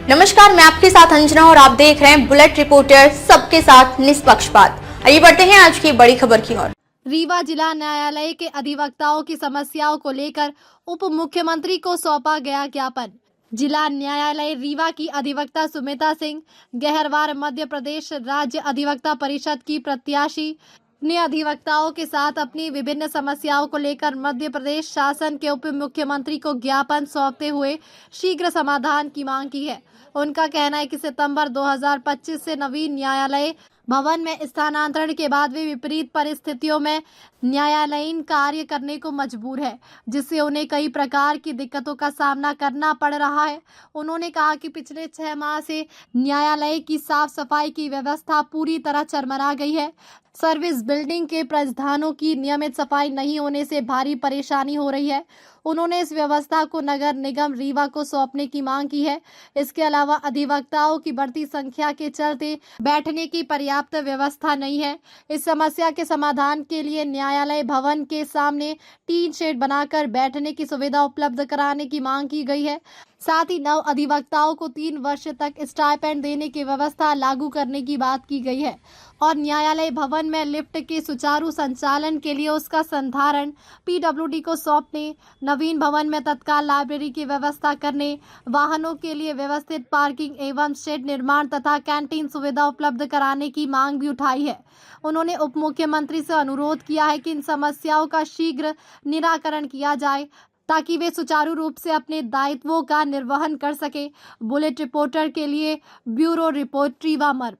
नमस्कार, मैं आपके साथ अंजना और आप देख रहे हैं बुलेट रिपोर्टर, सबके साथ निष्पक्षपात। आइए बढ़ते हैं आज की बड़ी खबर की ओर। रीवा जिला न्यायालय के अधिवक्ताओं की समस्याओं को लेकर उप मुख्यमंत्री को सौंपा गया ज्ञापन। जिला न्यायालय रीवा की अधिवक्ता सुमिता सिंह गहरवार मध्य प्रदेश राज्य अधिवक्ता परिषद की प्रत्याशी ने अधिवक्ताओं के साथ अपनी विभिन्न समस्याओं को लेकर मध्य प्रदेश शासन के उप मुख्यमंत्री को ज्ञापन सौंपते हुए शीघ्र समाधान की मांग की है। उनका कहना है कि सितंबर 2025 से नवीन न्यायालय भवन में स्थानांतरण के बाद वे विपरीत परिस्थितियों में न्यायालयीन कार्य करने को मजबूर है, जिससे उन्हें कई प्रकार की दिक्कतों का सामना करना पड़ रहा है। उन्होंने कहा कि पिछले 6 माह से न्यायालय की साफ सफाई की व्यवस्था पूरी तरह चरमरा गई है। सर्विस बिल्डिंग के प्रधानों की नियमित सफाई नहीं होने से भारी परेशानी हो रही है। उन्होंने इस व्यवस्था को नगर निगम रीवा को सौंपने की मांग की है। इसके अलावा अधिवक्ताओं की बढ़ती संख्या के चलते बैठने की पर्याप्त व्यवस्था नहीं है। इस समस्या के समाधान के लिए न्यायालय भवन के सामने टीन शेड बनाकर बैठने की सुविधा उपलब्ध कराने की मांग की गई है। साथ ही नव अधिवक्ताओं को 3 वर्ष तक स्टाइपेंड देने की व्यवस्था लागू करने की बात की गई है और न्यायालय भवन में लिफ्ट के सुचारू संचालन के लिए उसका संधारण पीडब्ल्यूडी को सौंपने, नवीन भवन में तत्काल लाइब्रेरी की व्यवस्था करने, वाहनों के लिए व्यवस्थित पार्किंग एवं शेड निर्माण तथा कैंटीन सुविधा उपलब्ध कराने की मांग भी उठाई है। उन्होंने उप मुख्यमंत्री से अनुरोध किया है कि इन समस्याओं का शीघ्र निराकरण किया जाए ताकि वे सुचारू रूप से अपने दायित्वों का निर्वहन कर सके। बुलेट रिपोर्टर के लिए ब्यूरो रिपोर्ट रीवा मर्ग।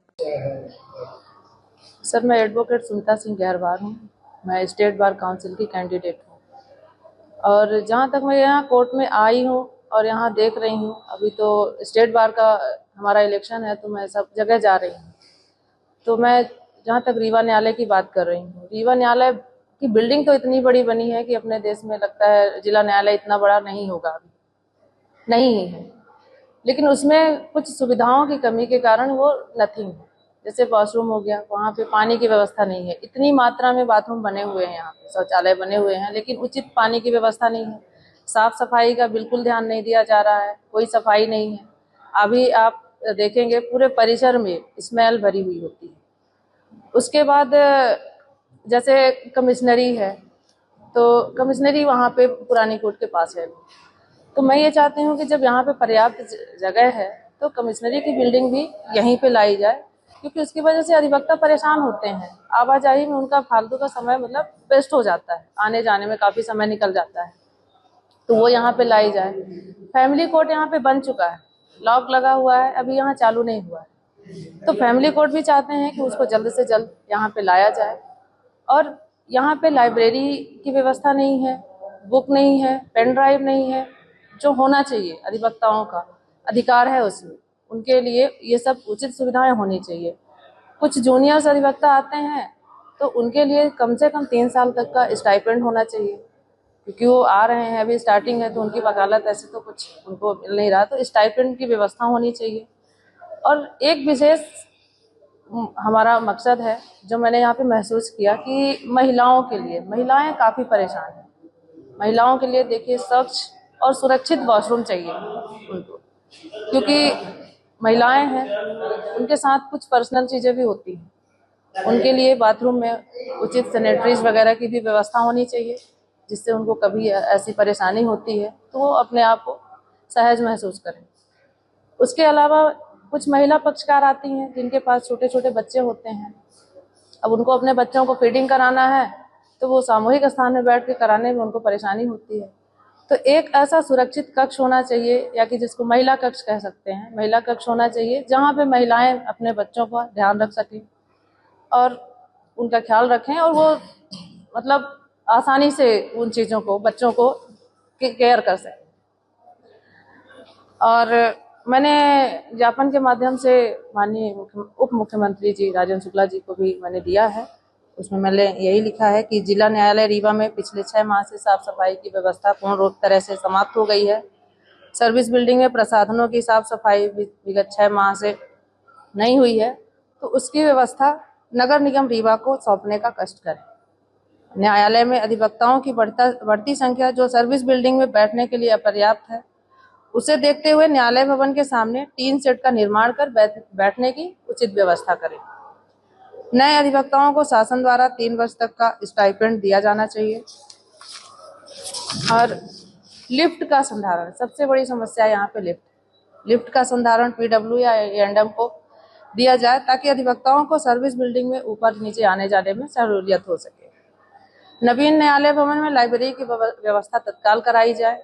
सर, मैं एडवोकेट सुमिता सिंह गहरवार हूँ। मैं स्टेट बार काउंसिल की कैंडिडेट हूँ और जहाँ तक मैं यहाँ कोर्ट में आई हूँ और यहाँ देख रही हूँ, अभी तो स्टेट बार का हमारा इलेक्शन है तो मैं सब जगह जा रही हूँ। तो मैं जहाँ तक रीवा न्यायालय की बात कर रही हूँ, रीवा न्यायालय की बिल्डिंग तो इतनी बड़ी बनी है कि अपने देश में लगता है जिला न्यायालय इतना बड़ा नहीं होगा, अभी नहीं ही है, लेकिन उसमें कुछ सुविधाओं की कमी के कारण वो नथिंग है। जैसे वॉशरूम हो गया, वहाँ पे पानी की व्यवस्था नहीं है। इतनी मात्रा में बाथरूम बने हुए हैं, यहाँ पे शौचालय बने हुए हैं, लेकिन उचित पानी की व्यवस्था नहीं है। साफ सफाई का बिल्कुल ध्यान नहीं दिया जा रहा है, कोई सफाई नहीं है। अभी आप देखेंगे पूरे परिसर में स्मेल भरी हुई होती है। उसके बाद जैसे कमिश्नरी है, तो कमिश्नरी वहाँ पे पुरानी कोर्ट के पास है। तो मैं ये चाहती हूँ कि जब यहाँ पे पर्याप्त जगह है तो कमिश्नरी की बिल्डिंग भी यहीं पे लाई जाए, क्योंकि उसकी वजह से अधिवक्ता परेशान होते हैं। आवाजाही में उनका फालतू का समय मतलब वेस्ट हो जाता है, आने जाने में काफ़ी समय निकल जाता है, तो वो यहाँ पे लाई जाए। फैमिली कोर्ट यहाँ पे बन चुका है, लॉक लगा हुआ है, अभी यहाँ चालू नहीं हुआ है। तो फैमिली कोर्ट भी चाहते हैं कि उसको जल्द से जल्द यहाँ पे लाया जाए। और यहाँ पे लाइब्रेरी की व्यवस्था नहीं है, बुक नहीं है, पेन ड्राइव नहीं है, जो होना चाहिए। अधिवक्ताओं का अधिकार है उसमें, उनके लिए ये सब उचित सुविधाएं होनी चाहिए। कुछ जूनियर्स अधिवक्ता आते हैं तो उनके लिए कम से कम 3 साल तक का स्टाइपेंड होना चाहिए, क्योंकि वो आ रहे हैं, अभी स्टार्टिंग है, तो उनकी वकालत ऐसे तो कुछ उनको मिल नहीं रहा, तो स्टाइपेंड की व्यवस्था होनी चाहिए। और एक विशेष हमारा मकसद है जो मैंने यहाँ पे महसूस किया कि महिलाओं के लिए, महिलाएं काफ़ी परेशान हैं। महिलाओं के लिए देखिए स्वच्छ और सुरक्षित वॉशरूम चाहिए उनको, क्योंकि महिलाएं हैं, उनके साथ कुछ पर्सनल चीज़ें भी होती हैं। उनके लिए बाथरूम में उचित सैनिटरीज वगैरह की भी व्यवस्था होनी चाहिए, जिससे उनको कभी ऐसी परेशानी होती है तो वो अपने आप को सहज महसूस करें। उसके अलावा कुछ महिला पक्षकार आती हैं जिनके पास छोटे छोटे बच्चे होते हैं। अब उनको अपने बच्चों को फीडिंग कराना है तो वो सामूहिक स्थान में बैठ के कराने में उनको परेशानी होती है। तो एक ऐसा सुरक्षित कक्ष होना चाहिए, या कि जिसको महिला कक्ष कह सकते हैं, महिला कक्ष होना चाहिए जहाँ पे महिलाएं अपने बच्चों का ध्यान रख सकें और उनका ख्याल रखें, और वो मतलब आसानी से उन चीज़ों को, बच्चों को केयर कर सकें। और मैंने ज्ञापन के माध्यम से माननीय उप मुख्यमंत्री जी राजेंद्र शुक्ला जी को भी मैंने दिया है। उसमें मैंने यही लिखा है कि जिला न्यायालय रीवा में पिछले 6 माह से साफ सफाई की व्यवस्था पूर्ण तरह से समाप्त हो गई है। सर्विस बिल्डिंग में प्रसाधनों की साफ सफाई विगत 6 माह से नहीं हुई है, तो उसकी व्यवस्था नगर निगम रीवा को सौंपने का कष्ट करें। न्यायालय में अधिवक्ताओं की बढ़ती संख्या जो सर्विस बिल्डिंग में बैठने के लिए अपर्याप्त है, उसे देखते हुए न्यायालय भवन के सामने टीन शेड का निर्माण कर बैठने की उचित व्यवस्था करें। नए अधिवक्ताओं को शासन द्वारा 3 वर्ष तक का स्टाइपेंड दिया जाना चाहिए। और लिफ्ट का संधारण, सबसे बड़ी समस्या यहाँ पे लिफ्ट का संधारण PW या A&M को दिया जाए ताकि अधिवक्ताओं को सर्विस बिल्डिंग में ऊपर नीचे आने जाने में सहूलियत हो सके। नवीन न्यायालय भवन में लाइब्रेरी की व्यवस्था तत्काल कराई जाए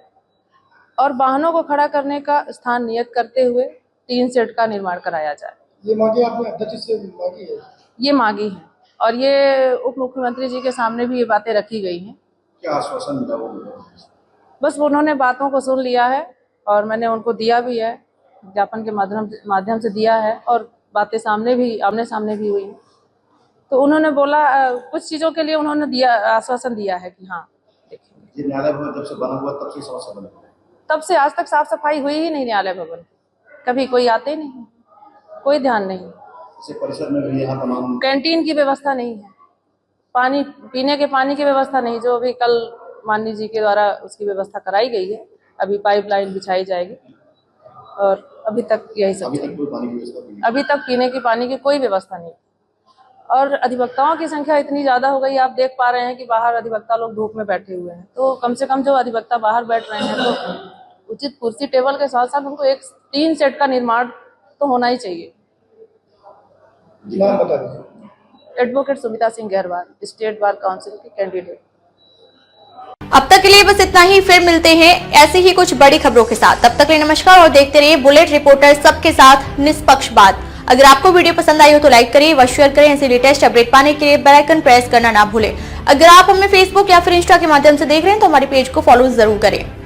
और वाहनों को खड़ा करने का स्थान नियत करते हुए टीन शेड का निर्माण कराया जाए। ये मांगे आपने अध्यक्ष से मांगी है? ये मांगी है और ये उप मुख्यमंत्री जी के सामने भी ये बातें रखी गई हैं। क्या आश्वासन मिला वो? बस उन्होंने बातों को सुन लिया है और मैंने उनको दिया भी है, ज्ञापन के माध्यम से दिया है और बातें आमने सामने भी हुई। तो उन्होंने बोला कुछ चीजों के लिए उन्होंने आश्वासन दिया है कि हाँ देखेंगे। ये न्यायालय भवन जब से बना हुआ तब से समस्या बनी है? तब से आज तक साफ सफाई हुई ही नहीं न्यायालय भवन, कभी कोई आते ही नहीं, कोई ध्यान नहीं। इसे परिसर में भी यहाँ तमाम कैंटीन की व्यवस्था नहीं है, पानी पीने के पानी की व्यवस्था नहीं, जो अभी कल माननीय जी के द्वारा उसकी व्यवस्था कराई गई है। अभी पाइपलाइन बिछाई जाएगी और अभी तक यही सब। अभी तक पीने की पानी की कोई व्यवस्था नहीं। और अधिवक्ताओं की संख्या इतनी ज्यादा हो गई, आप देख पा रहे हैं कि बाहर अधिवक्ता लोग धूप में बैठे हुए हैं। तो कम से कम जो अधिवक्ता बाहर बैठ रहे हैं तो उचित कुर्सी टेबल के साथ साथ उनको एक टीन शेड का निर्माण तो होना ही चाहिए। नाम बता दीजिए। Advocate Sumita Singh Gaharwar, state bar council की कैंडिडेट। अब तक के लिए बस इतना ही, फिर मिलते हैं ऐसी ही कुछ बड़ी खबरों के साथ। तब तक के लिए नमस्कार और देखते रहिए बुलेट रिपोर्टर, सबके साथ निष्पक्ष बात। अगर आपको वीडियो पसंद आई हो तो लाइक करिए व शेयर करें। ऐसे लेटेस्ट अपडेट पाने के लिए बेल आइकन प्रेस करना ना भूलें। अगर आप हमें फेसबुक या फिर इंस्टा के माध्यम से देख रहे हैं तो हमारे पेज को फॉलो जरूर करें।